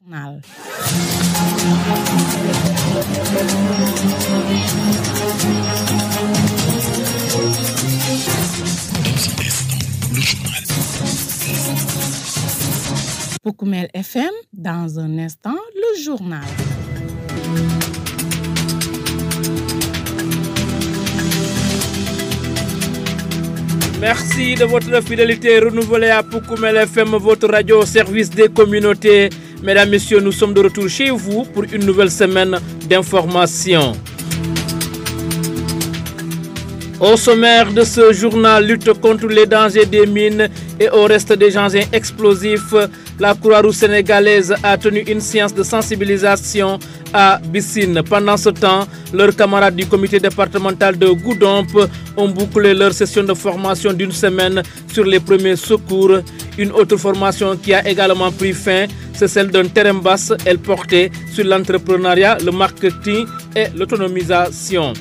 Mal. Pour Koumel FM, dans un instant, le journal. Merci de votre fidélité renouvelée à Poukoumel FM, votre radio au service des communautés. Mesdames, Messieurs, nous sommes de retour chez vous pour une nouvelle semaine d'information. Au sommaire de ce journal, lutte contre les dangers des mines et au reste des engins explosifs, la Croix-Rouge sénégalaise a tenu une séance de sensibilisation à Bissine. Pendant ce temps, leurs camarades du comité départemental de Goudomp ont bouclé leur session de formation d'une semaine sur les premiers secours. Une autre formation qui a également pris fin, c'est celle d'un terembas. Elle portait sur l'entrepreneuriat, le marketing et l'autonomisation.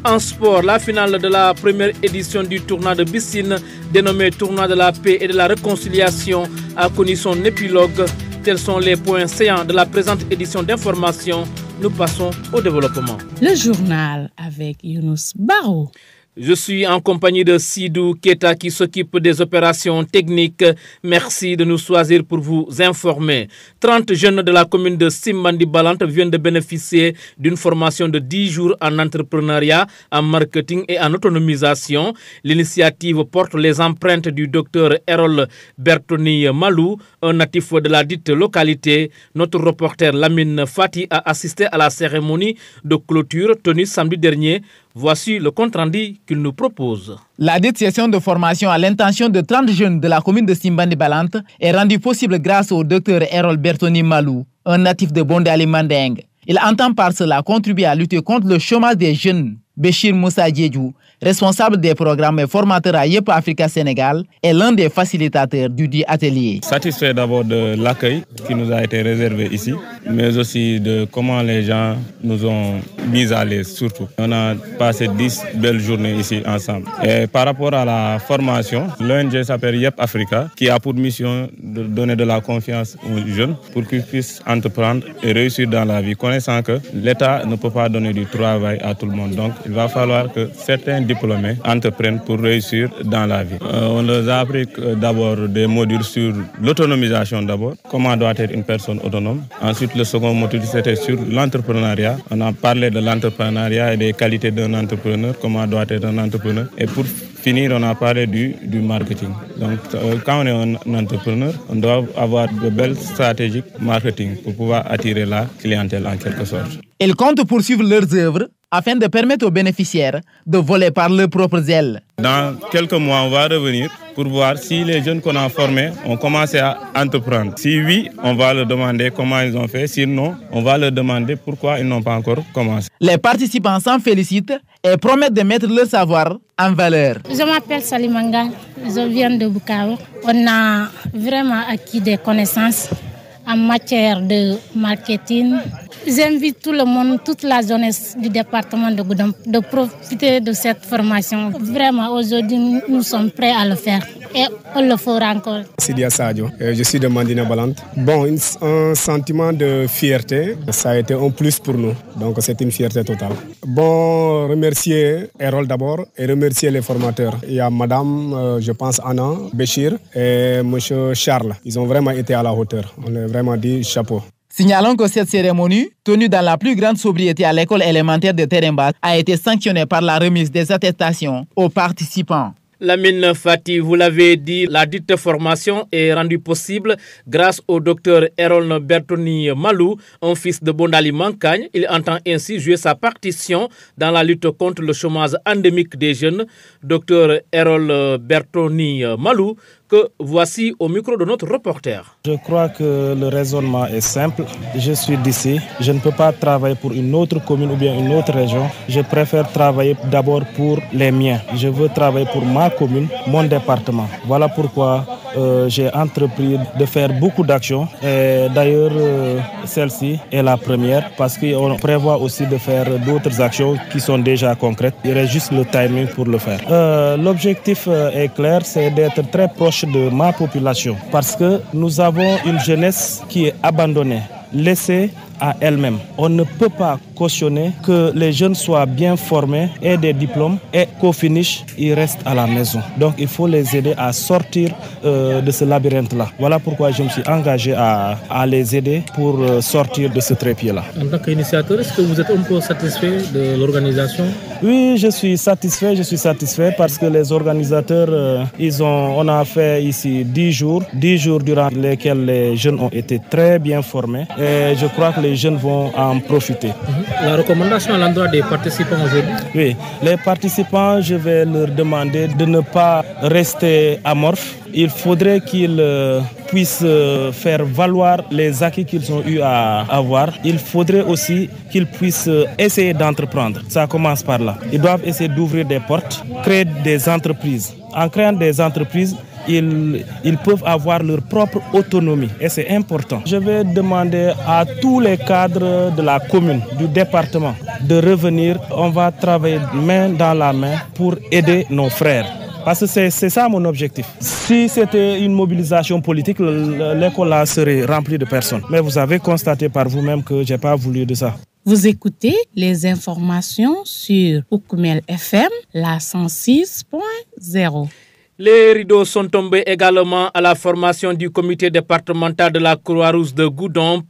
En sport, la finale de la première édition du tournoi de Bissine, dénommé Tournoi de la paix et de la réconciliation, a connu son épilogue. Tels sont les points saillants de la présente édition d'information. Nous passons au développement. Le journal avec Younous Barou. Je suis en compagnie de Sidou Keta qui s'occupe des opérations techniques. Merci de nous choisir pour vous informer. 30 jeunes de la commune de Simbandi Balante viennent de bénéficier d'une formation de 10 jours en entrepreneuriat, en marketing et en autonomisation. L'initiative porte les empreintes du docteur Erol Bertoni Malou, un natif de la dite localité. Notre reporter Lamine Fati a assisté à la cérémonie de clôture tenue samedi dernier. Voici le compte-rendu qu'il nous propose. La dite session de formation à l'intention de 30 jeunes de la commune de Simbandi Balante est rendue possible grâce au docteur Erol Bertoni Malou, un natif de Bondali Mandeng. Il entend par cela contribuer à lutter contre le chômage des jeunes. Béchir Moussa Diédjou, responsable des programmes et formateur à Yep Africa Sénégal, est l'un des facilitateurs du dit atelier. Satisfait d'abord de l'accueil qui nous a été réservé ici, mais aussi de comment les gens nous ont mis à l'aise surtout. On a passé 10 belles journées ici ensemble. Et par rapport à la formation, l'ONG s'appelle Yep Africa, qui a pour mission de donner de la confiance aux jeunes pour qu'ils puissent entreprendre et réussir dans la vie, connaissant que l'État ne peut pas donner du travail à tout le monde. Donc, il va falloir que certains diplômés entreprennent pour réussir dans la vie. On leur a appris d'abord des modules sur l'autonomisation d'abord, comment doit être une personne autonome. Ensuite, le second module, c'était sur l'entrepreneuriat. On a parlé de l'entrepreneuriat et des qualités d'un entrepreneur, comment doit être un entrepreneur. Et pour finir, on a parlé du marketing. Donc, quand on est un entrepreneur, on doit avoir de belles stratégies marketing pour pouvoir attirer la clientèle en quelque sorte. Ils comptent poursuivre leurs œuvres afin de permettre aux bénéficiaires de voler par leurs propres ailes. Dans quelques mois, on va revenir pour voir si les jeunes qu'on a formés ont commencé à entreprendre. Si oui, on va leur demander comment ils ont fait. Sinon, on va leur demander pourquoi ils n'ont pas encore commencé. Les participants s'en félicitent et promettent de mettre leur savoir en valeur. Je m'appelle Salimanga, je viens de Bukavu. On a vraiment acquis des connaissances en matière de marketing. J'invite tout le monde, toute la jeunesse du département de Goudomp de profiter de cette formation. Vraiment, aujourd'hui, nous sommes prêts à le faire et on le fera encore. Sidia Sadio, je suis de Mandina Balante. Bon, un sentiment de fierté, ça a été un plus pour nous. Donc, c'est une fierté totale. Bon, remercier Erol d'abord et remercier les formateurs. Il y a madame, je pense, Anna, Béchir et monsieur Charles. Ils ont vraiment été à la hauteur. On a vraiment dit chapeau. Signalons que cette cérémonie, tenue dans la plus grande sobriété à l'école élémentaire de Teremba, a été sanctionnée par la remise des attestations aux participants. Lamine Fati, vous l'avez dit, la dite formation est rendue possible grâce au docteur Erol Bertoni Malou, un fils de Bondali Mancagne. Il entend ainsi jouer sa partition dans la lutte contre le chômage endémique des jeunes. Docteur Erol Bertoni Malou, que voici au micro de notre reporter. Je crois que le raisonnement est simple. Je suis d'ici. Je ne peux pas travailler pour une autre commune ou bien une autre région. Je préfère travailler d'abord pour les miens. Je veux travailler pour ma commune, mon département. Voilà pourquoi j'ai entrepris de faire beaucoup d'actions. Et d'ailleurs, celle-ci est la première parce qu'on prévoit aussi de faire d'autres actions qui sont déjà concrètes. Il reste juste le timing pour le faire. L'objectif est clair, c'est d'être très proche de ma population parce que nous avons une jeunesse qui est abandonnée. laissée à elle-même. On ne peut pas cautionner que les jeunes soient bien formés, aient des diplômes et qu'au finish, ils restent à la maison. Donc il faut les aider à sortir de ce labyrinthe-là. Voilà pourquoi je me suis engagé à les aider pour sortir de ce trépied-là. En tant qu'initiateur, est-ce que vous êtes un peu satisfait de l'organisation? Oui, je suis satisfait parce que les organisateurs, on a fait ici 10 jours durant lesquels les jeunes ont été très bien formés et je crois que les jeunes vont en profiter. La recommandation à l'endroit des participants aujourd'hui? Oui, les participants, je vais leur demander de ne pas rester amorphes. Il faudrait qu'ils puissent faire valoir les acquis qu'ils ont eu à avoir. Il faudrait aussi qu'ils puissent essayer d'entreprendre. Ça commence par là. Ils doivent essayer d'ouvrir des portes, créer des entreprises. En créant des entreprises, ils peuvent avoir leur propre autonomie et c'est important. Je vais demander à tous les cadres de la commune, du département, de revenir. On va travailler main dans la main pour aider nos frères. Parce que c'est ça mon objectif. Si c'était une mobilisation politique, l'école là serait remplie de personnes. Mais vous avez constaté par vous-même que je n'ai pas voulu de ça. Vous écoutez les informations sur Oukoumel FM, la 106.0. Les rideaux sont tombés également à la formation du comité départemental de la Croix-Rouge de Goudomp.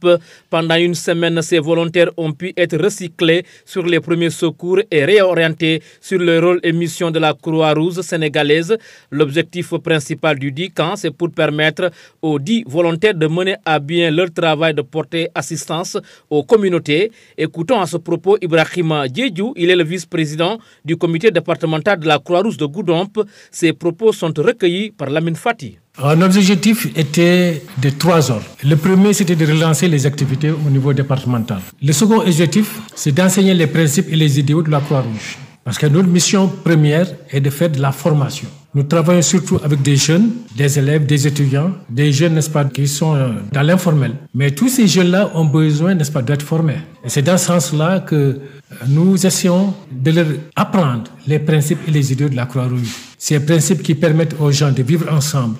Pendant une semaine, ces volontaires ont pu être recyclés sur les premiers secours et réorientés sur le rôle et mission de la Croix-Rouge sénégalaise. L'objectif principal du DICAN, c'est pour permettre aux 10 volontaires de mener à bien leur travail de porter assistance aux communautés. Écoutons à ce propos Ibrahima Diédiou, il est le vice-président du comité départemental de la Croix-Rouge de Goudomp. Ces propos sont recueillis par Lamine Fati. Nos objectifs étaient de 3 ordres. Le premier, c'était de relancer les activités au niveau départemental. Le second objectif, c'est d'enseigner les principes et les idéaux de la Croix-Rouge. Parce que notre mission première est de faire de la formation. Nous travaillons surtout avec des jeunes, des élèves, des étudiants, des jeunes, n'est-ce pas, qui sont dans l'informel. Mais tous ces jeunes-là ont besoin, n'est-ce pas, d'être formés. Et c'est dans ce sens-là que nous essayons de leur apprendre les principes et les idées de la Croix-Rouge. Ces principes qui permettent aux gens de vivre ensemble,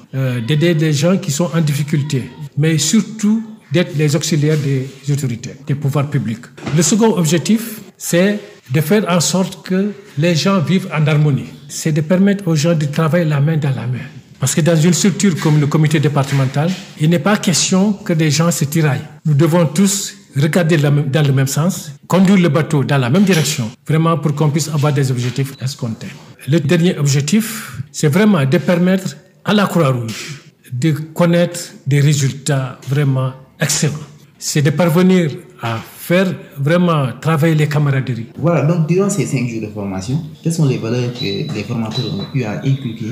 d'aider des gens qui sont en difficulté, mais surtout d'être les auxiliaires des autorités, des pouvoirs publics. Le second objectif, c'est de faire en sorte que les gens vivent en harmonie. C'est de permettre aux gens de travailler la main dans la main. Parce que dans une structure comme le comité départemental, il n'est pas question que des gens se tiraillent. Nous devons tous regarder dans le même sens, conduire le bateau dans la même direction, vraiment pour qu'on puisse avoir des objectifs escomptés. Le dernier objectif, c'est vraiment de permettre à la Croix-Rouge de connaître des résultats vraiment excellents. C'est de parvenir à faire vraiment travailler les camaraderies. Voilà, donc durant ces 5 jours de formation, quelles sont les valeurs que les formateurs ont pu inculquer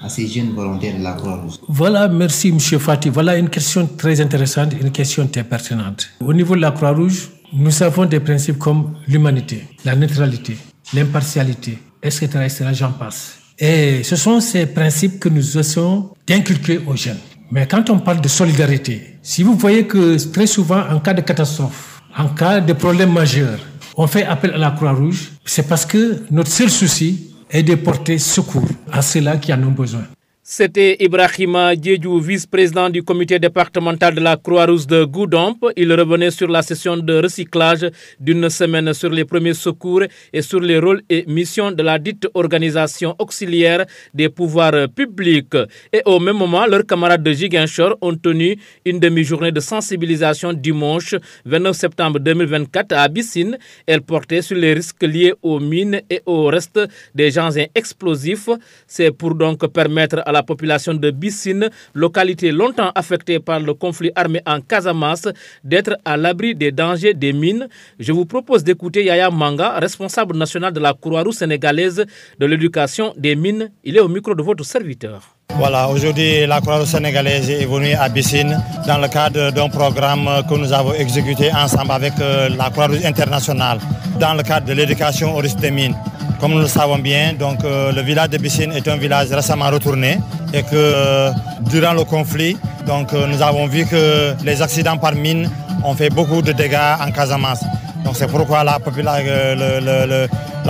à ces jeunes volontaires de la Croix-Rouge? Voilà, merci M. Fati. Voilà une question très intéressante, une question très pertinente. Au niveau de la Croix-Rouge, nous avons des principes comme l'humanité, la neutralité, l'impartialité, etc., j'en passe. Et ce sont ces principes que nous essayons d'inculquer aux jeunes. Mais quand on parle de solidarité, si vous voyez que très souvent, en cas de catastrophe, en cas de problème majeur, on fait appel à la Croix-Rouge, c'est parce que notre seul souci est de porter secours à ceux-là qui en ont besoin. C'était Ibrahima Diédiou, vice-président du comité départemental de la Croix-Rouge de Goudomp. Il revenait sur la session de recyclage d'une semaine sur les premiers secours et sur les rôles et missions de la dite organisation auxiliaire des pouvoirs publics. Et au même moment, leurs camarades de Ziguinchor ont tenu une demi-journée de sensibilisation dimanche 29 septembre 2024 à Bissine. Elle portait sur les risques liés aux mines et au reste des engins explosifs. C'est pour donc permettre à la population de Bissine, localité longtemps affectée par le conflit armé en Casamance, d'être à l'abri des dangers des mines. Je vous propose d'écouter Yaya Manga, responsable national de la Croix-Rouge sénégalaise de l'éducation des mines. Il est au micro de votre serviteur. Voilà, aujourd'hui la Croix-Rouge sénégalaise est venue à Bissine dans le cadre d'un programme que nous avons exécuté ensemble avec la Croix-Rouge internationale dans le cadre de l'éducation au risque des mines. Comme nous le savons bien, donc, le village de Bissine est un village récemment retourné et que durant le conflit, donc, nous avons vu que les accidents par mine ont fait beaucoup de dégâts en Casamance. Donc c'est pourquoi la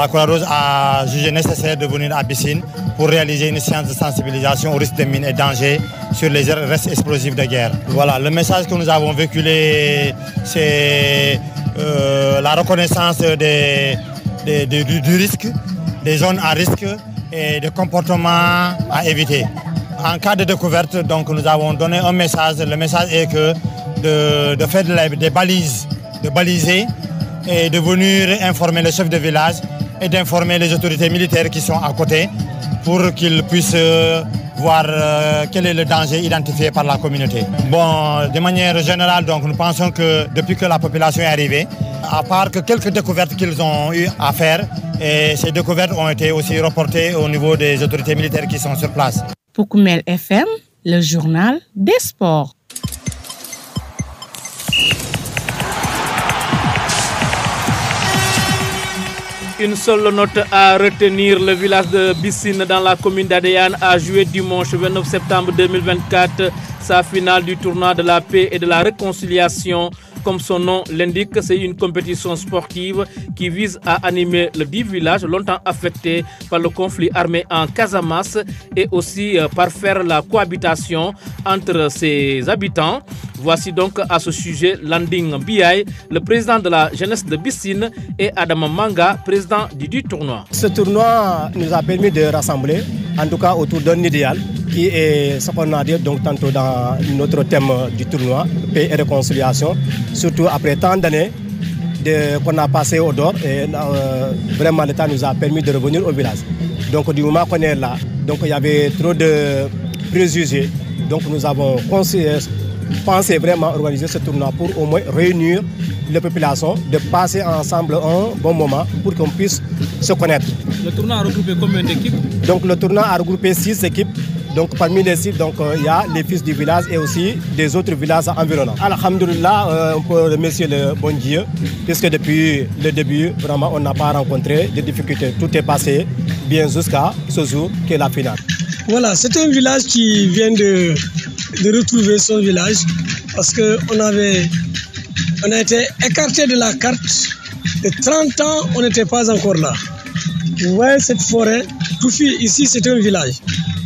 Croix-Rouge a jugé nécessaire de venir à Bissine pour réaliser une séance de sensibilisation aux risques de mines et dangers sur les restes explosifs de guerre. Voilà, le message que nous avons véhiculé, c'est la reconnaissance du risque, des zones à risque et des comportements à éviter. En cas de découverte, donc, nous avons donné un message. Le message est que de faire des balises, de baliser et de venir informer les chefs de village et d'informer les autorités militaires qui sont à côté pour qu'ils puissent voir quel est le danger identifié par la communauté. Bon, de manière générale, donc, nous pensons que depuis que la population est arrivée, à part que quelques découvertes qu'ils ont eu à faire, et ces découvertes ont été aussi reportées au niveau des autorités militaires qui sont sur place. Pour Koumel FM, le journal des sports. Une seule note à retenir, le village de Bissine dans la commune d'Adéane a joué dimanche 29 septembre 2024 sa finale du tournoi de la paix et de la réconciliation. Comme son nom l'indique, c'est une compétition sportive qui vise à animer le dit village longtemps affecté par le conflit armé en Casamance et aussi parfaire la cohabitation entre ses habitants. Voici donc à ce sujet Landing Biaye, le président de la jeunesse de Bissine, et Adama Manga, président du tournoi. Ce tournoi nous a permis de rassembler, en tout cas autour d'un idéal, qui est ce qu'on a dit donc tantôt dans notre thème du tournoi, paix et réconciliation, surtout après tant d'années qu'on a passé au dehors, et vraiment l'État nous a permis de revenir au village. Donc du moment qu'on est là, donc il y avait trop de préjugés, donc nous avons pensé vraiment organiser ce tournoi pour au moins réunir les populations, de passer ensemble un bon moment pour qu'on puisse se connaître. Le tournoi a regroupé combien d'équipes? Donc le tournoi a regroupé 6 équipes. Donc parmi les 6, il y a les fils du village et aussi des autres villages environnants. Alhamdulillah, on peut remercier le bon Dieu, puisque depuis le début, vraiment, on n'a pas rencontré de difficultés. Tout est passé bien jusqu'à ce jour qui est la finale. Voilà, c'est un village qui vient de retrouver son village parce qu'on a été écarté de la carte. De 30 ans, on n'était pas encore là. Vous voyez cette forêt, Toufi, ici c'est un village,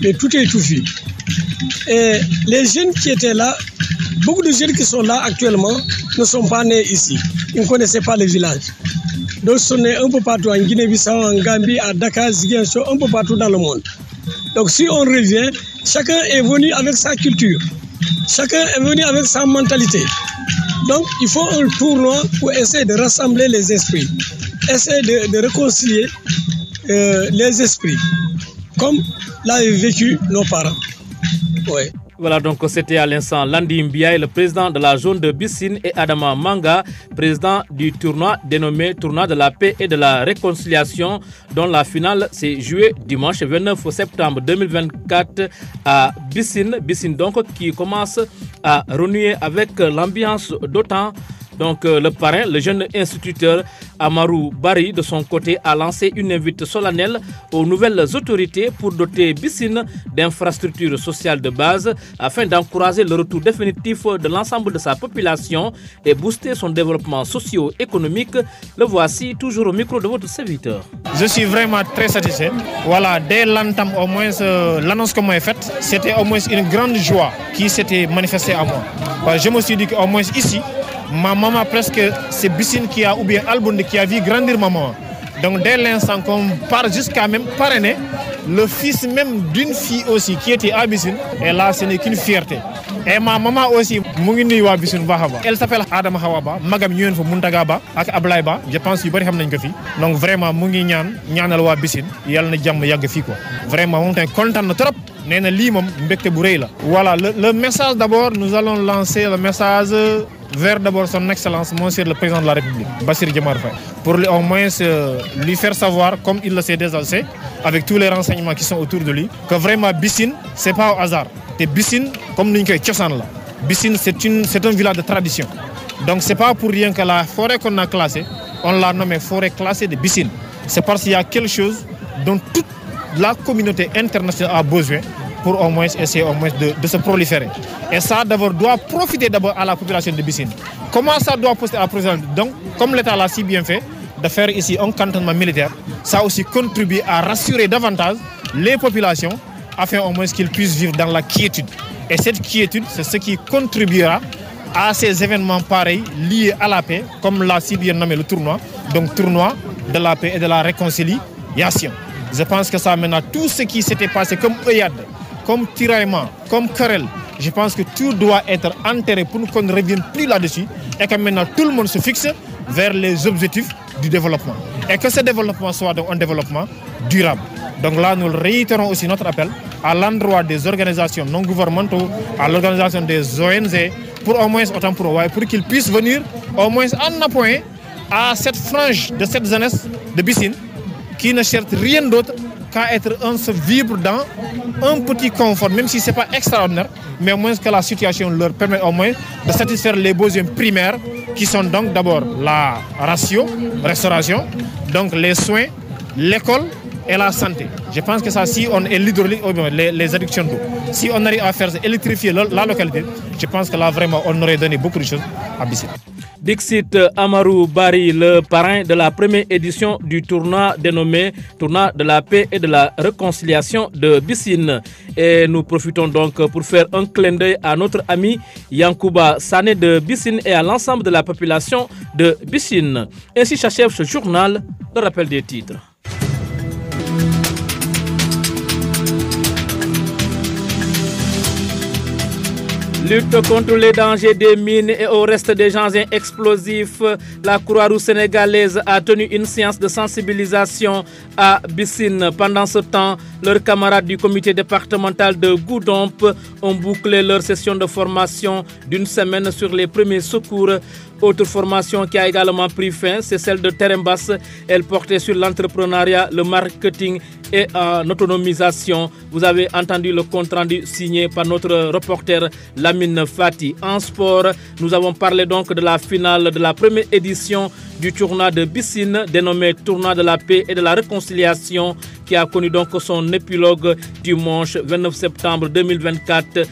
mais tout est Toufi. Et les jeunes qui étaient là, beaucoup de jeunes qui sont là actuellement ne sont pas nés ici. Ils ne connaissaient pas le village. Donc ils sont nés un peu partout, en Guinée-Bissau, en Gambie, à Dakar, Ziguinchor, un peu partout dans le monde. Donc si on revient, chacun est venu avec sa culture, chacun est venu avec sa mentalité. Donc il faut un tournoi pour essayer de rassembler les esprits, essayer de réconcilier les esprits, comme l'avaient vécu nos parents. Ouais. Voilà, donc c'était à l'instant Landi Mbiaye, le président de la zone de Bissine, et Adama Manga, président du tournoi dénommé Tournoi de la paix et de la réconciliation, dont la finale s'est jouée dimanche 29 septembre 2024 à Bissine. Bissine donc qui commence à renouer avec l'ambiance d'autant. Donc le parrain, le jeune instituteur Amarou Bari, de son côté, a lancé une invite solennelle aux nouvelles autorités pour doter Bissine d'infrastructures sociales de base afin d'encourager le retour définitif de l'ensemble de sa population et booster son développement socio-économique. Le voici toujours au micro de votre serviteur. Je suis vraiment très satisfait. Voilà, dès l'entame, au moins, l'annonce que moi faite, c'était au moins une grande joie qui s'était manifestée à moi. Je me suis dit qu'au moins ici, ma maman presque, c'est Bissine qui a, ou bien Albonde qui a vu grandir maman. Donc dès l'instant qu'on part jusqu'à même parrainer, le fils même d'une fille aussi qui était à Bissine, et là ce n'est qu'une fierté. Et ma maman aussi, elle s'appelle Adama Hawaba, Magam Nguyen Fo Muntaga Ba, ak Ablaye Ba, je pense que vous savez fi. Donc vraiment, mu ngi ñaanal wa Bissine, yalla na jamm yag fi quoi. Vraiment, on est content trop. Voilà, le message d'abord, nous allons lancer le message vers d'abord son excellence, monsieur le président de la République, Bassirou Diomaye Faye, pour au moins lui faire savoir, comme il le sait déjà, avec tous les renseignements qui sont autour de lui, que vraiment Bissine, c'est pas au hasard. Et Bissine, comme nous l'avons Bissine, c'est un village de tradition. Donc c'est pas pour rien que la forêt qu'on a classée, on l'a nommée forêt classée de Bissine. C'est parce qu'il y a quelque chose dont toute la communauté internationale a besoin pour au moins essayer au moins de se proliférer. Et ça d'abord doit profiter d'abord à la population de Bissine. Comment ça doit poster à la présidence? Donc, comme l'État l'a si bien fait, de faire ici un cantonnement militaire, ça aussi contribue à rassurer davantage les populations afin au moins qu'ils puissent vivre dans la quiétude. Et cette quiétude, c'est ce qui contribuera à ces événements pareils liés à la paix, comme l'a si bien nommé le tournoi, donc tournoi de la paix et de la réconciliation. Je pense que ça maintenant, tout ce qui s'était passé comme œillade, comme tiraillement, comme querelle, je pense que tout doit être enterré pour qu'on ne revienne plus là-dessus et que maintenant tout le monde se fixe vers les objectifs du développement. Et que ce développement soit donc un développement durable. Donc là, nous réitérons aussi notre appel à l'endroit des organisations non gouvernementales, à l'organisation des ONG, pour au moins autant pour qu'ils puissent venir au moins en appoint à cette frange de cette jeunesse de Bissine qui ne cherche rien d'autre qu'à être un se vivre dans un petit confort, même si ce n'est pas extraordinaire, mais au moins que la situation leur permet au moins de satisfaire les besoins primaires qui sont donc d'abord la restauration, donc les soins, l'école et la santé. Je pense que ça, si on est l'hydraulique, les addictions d'eau, si on arrive à faire électrifier la localité, je pense que là vraiment on aurait donné beaucoup de choses à Bissine. Dixit Amarou Bari, le parrain de la première édition du tournoi dénommé Tournoi de la paix et de la réconciliation de Bissine. Et nous profitons donc pour faire un clin d'œil à notre ami Yankouba Sané de Bissine et à l'ensemble de la population de Bissine. Ainsi s'achève ce journal, le rappel des titres. Lutte contre les dangers des mines et au reste des engins explosifs, la Croix-Rouge sénégalaise a tenu une séance de sensibilisation à Bissine. Pendant ce temps, leurs camarades du comité départemental de Goudomp ont bouclé leur session de formation d'une semaine sur les premiers secours. Autre formation qui a également pris fin, c'est celle de Terembas. Elle portait sur l'entrepreneuriat, le marketing et en autonomisation. Vous avez entendu le compte rendu signé par notre reporter Lamine Fati. En sport, nous avons parlé donc de la finale de la première édition du tournoi de Bissine, dénommé Tournoi de la paix et de la réconciliation, qui a connu donc son épilogue dimanche 29 septembre 2024.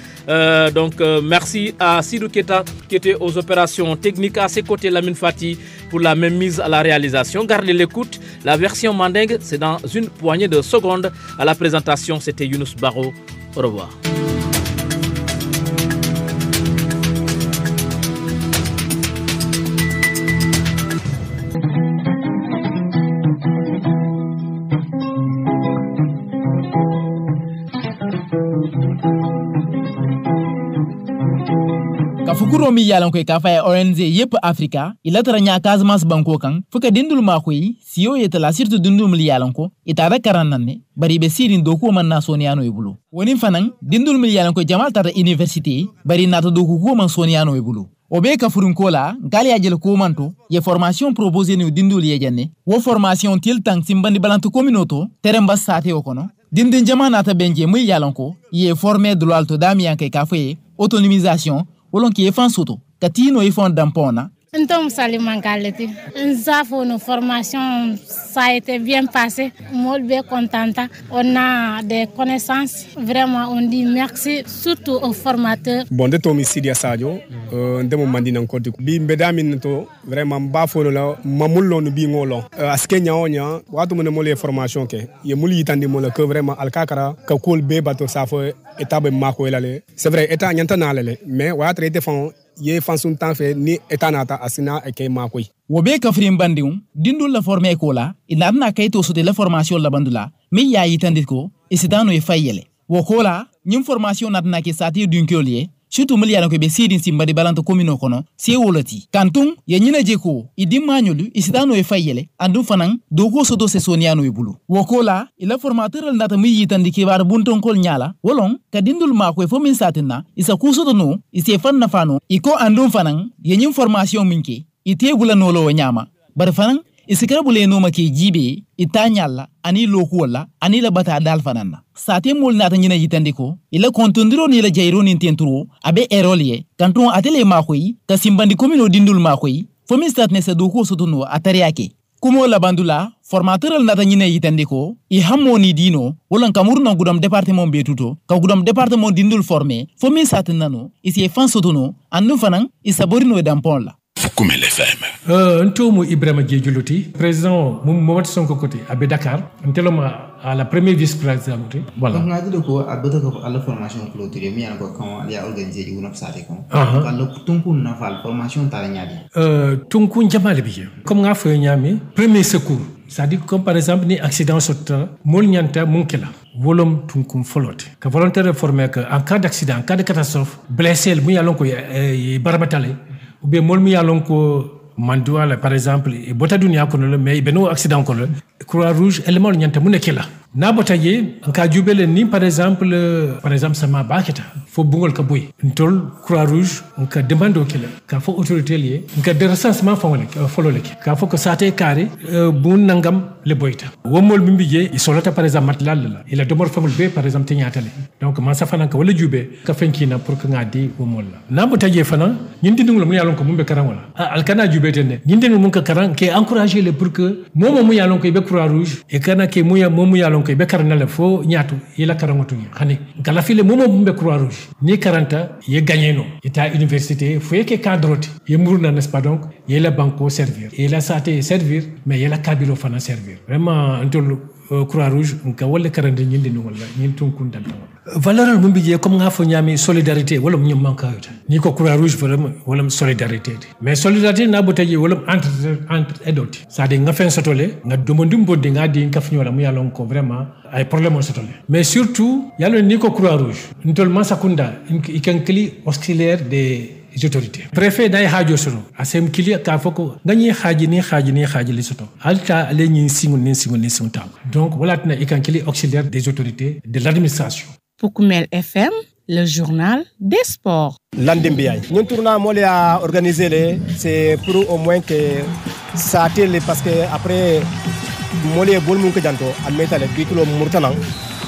Merci à Sidou Keta qui était aux opérations techniques. À ses côtés, Lamine Fati pour la même mise à la réalisation. Gardez l'écoute. La version mandingue, c'est dans une poignée de secondes. À la présentation, c'était Younous Baro. Au revoir. Fukuro mi yalan ko ka fa ONG yep Africa ila tara nya Casamance banko kan fuka dindul ma ko yi siyo yeta la surtout dindul mi yalan ko itara karananne bari be sirin doku man na soniano e bulu woni fanan dindul mi yalan ko jamal tara université bari nata doku ko man soniano e bulu obe ka furun kola gali ajel ko manto ye formation proposée ni dindul ye janne wo formation til tang simbandi balantu communauto teremba sate o kono dindin jamana ta benje mi yalan ko ye formé de l'alto damian ke ka fe autonomisation wolon ki efan soto katino efan dampona. Entom Saliman Galeti. Nos formation ça a été bien passé. Moi bien contente. On a des connaissances. Vraiment on dit merci surtout aux formateurs. Bon de Tomi Sidia Sadio, ndemo mandina nkoti. Bi mbedamin to vraiment ba folo la mamullo no bi ngolo. Askenya onya watu mo le formation ke. Ye muli yitandi mo la que vraiment alkakara ka kol be bato safo étape mako elale. C'est vrai état nyanta nalele mais wa traité fond ye fansun tan fe ni etanata asina e kay makoy wobe ka frim bandium dindul la formé ko la ina na kayto sote la formation la bandula mi yayi tandiko e sidano e fayele wo ko la nyim formation na ke sati dunkiolier surtout mili yana ko be sidin simbadi balanta commune kono se wolati kantung ye nyina jeko idi magnolu e sidano e fayele andum fanan dogo soto se soniano e bulu wo ko la ila formateur ndata mi yitandiki bar bunton kol nyala wolon ka dindul ma ko fo min satina isa kusoto no ise fan na fano iko andum fanan ye nyim formation minke ite bula nolo wo nyama bar fanan isikara bule no make jibe itanyalla ani lokuwala ani la bata dal fanana sate mol nata nyina yitandiko ila kontondiro ni la jairo ni tentro abe erolie kanton atele makoyi ka simbandi komino dindul makoyi fo min statne sa doko sotono atariake kumo la bandula formateur nata nyina yitandiko I hamoni dino wolan kamurno gudam département betuto ka gudam département dindul formé fo min satnano isi fan sotono annu fanan isaborino dampon la Koumel FM. Ntomo Ibrahima Diédioloti, président Mohamed Sonko côté à Dakar, à la première vice-présidente. Voilà. Donc, on a dit que à la formation clôturée, mais quand il y a organisé une obstacle. Alors, Tunku n'a pas la formation Taranyadi. Tunku Ndjamale Biye. Comme on a fait Nyami, premier secours. C'est-à-dire comme par exemple ni accident sautant, mol nyanta munkela. Volum tunkum folote. Que volontaire formé que en cas d'accident, en cas de catastrophe, blessé le mouya lonko barabatale. Ou bien mol mouya lonko mandouala par exemple, et bota dunia kono mais beno accident kono. Croix Rouge élément nyanta munekela. Na botaye en cas jubele ni par exemple sama baketa fo bungol ka boy ntol Croix Rouge on ka demande kele ka fo autorité lié ka de recensement folole ka fo ko sate carré bu nangam le boyta womol mi biye isolata par exemple matlal il a demor famul be par exemple tinyatale donc man safana ka wala jube ka fenkina pour que ngadi womol na botaye fana nyindi ngul mu yalon ko mumbe karan wala alkana jube tenne nyindi mun ka karan ke encourager le pour que momo mu yalon ko be Croix Rouge e kana ke mu yalon ko be karnale fo nyatu ila karangotu hani kala file momo be Croix Rouge ni 40 ye gagné no état université fo yeke cadrote ye murna n'est-ce pas donc ye la banco servir et la santé servir mais ye la kabilo fana servir vraiment ntol Croix Rouge nka wala karande nyinde no wala nyin tunkun dal valeur mo biye comme nga fo nyami solidarité wala nyum manka yota ni ko Croix Rouge vraiment wala solidarité mais solidarité na botaji wala entre edoti ça de nga fen sotole nga domondum bodde nga di nga fnyola mu yalon ko vraiment ay problème sotole mais surtout yalo ni ko Croix Rouge ntol masakunda ikankli auxiliaire des autorités préfet day hajo soro asem kili ka foko ngani haji li soto alta ale ni singu ta donc voilà tna ikankli auxiliaire des autorités de l'administration. Pour Koumel FM, le journal des sports. Landembiaï. Nous tournons à organiser c'est pour au moins que ça télé parce que après molé bol mun ko janto ameta le bitulo murtanan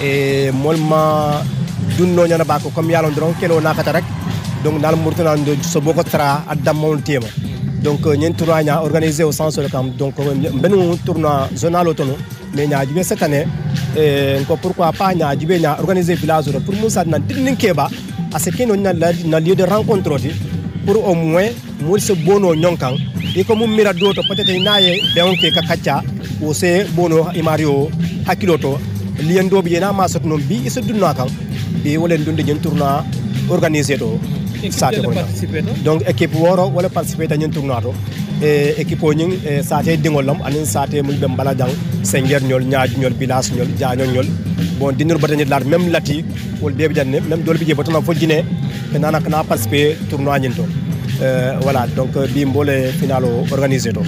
et molma dunno nyana bako comme yalon dron kelo nakata rek donc dal murtanan do so boko tra adam mon tema donc ñen tournoi nya organisé au sens de camp donc benu tournoi zonal autono mais nya jibe cette année et pourquoi pas nya jibe nya organiser village pour musa nan tin keba à ce que na lieu de rencontre pour au moins mo se bono nyonkan et comme mira doto peut-être naye donc ka kacha o se bono imario hakiloto liendo bi na ma sotno bi iso dunna kan be wolen dunde ñen tournoi organisé do donc équipe woro wala participer ta ñen tournoi do et équipe ñing saté dingolam anin saté mu dem bala jang senger ñol ñaaj ñol bilas ñol jaaño ñol bon dinur batani lar même lati wol bebi janne même dol bi je batana fo jine te nana kana participer tournoi ñento voilà donc bi mbolé finalo organisé do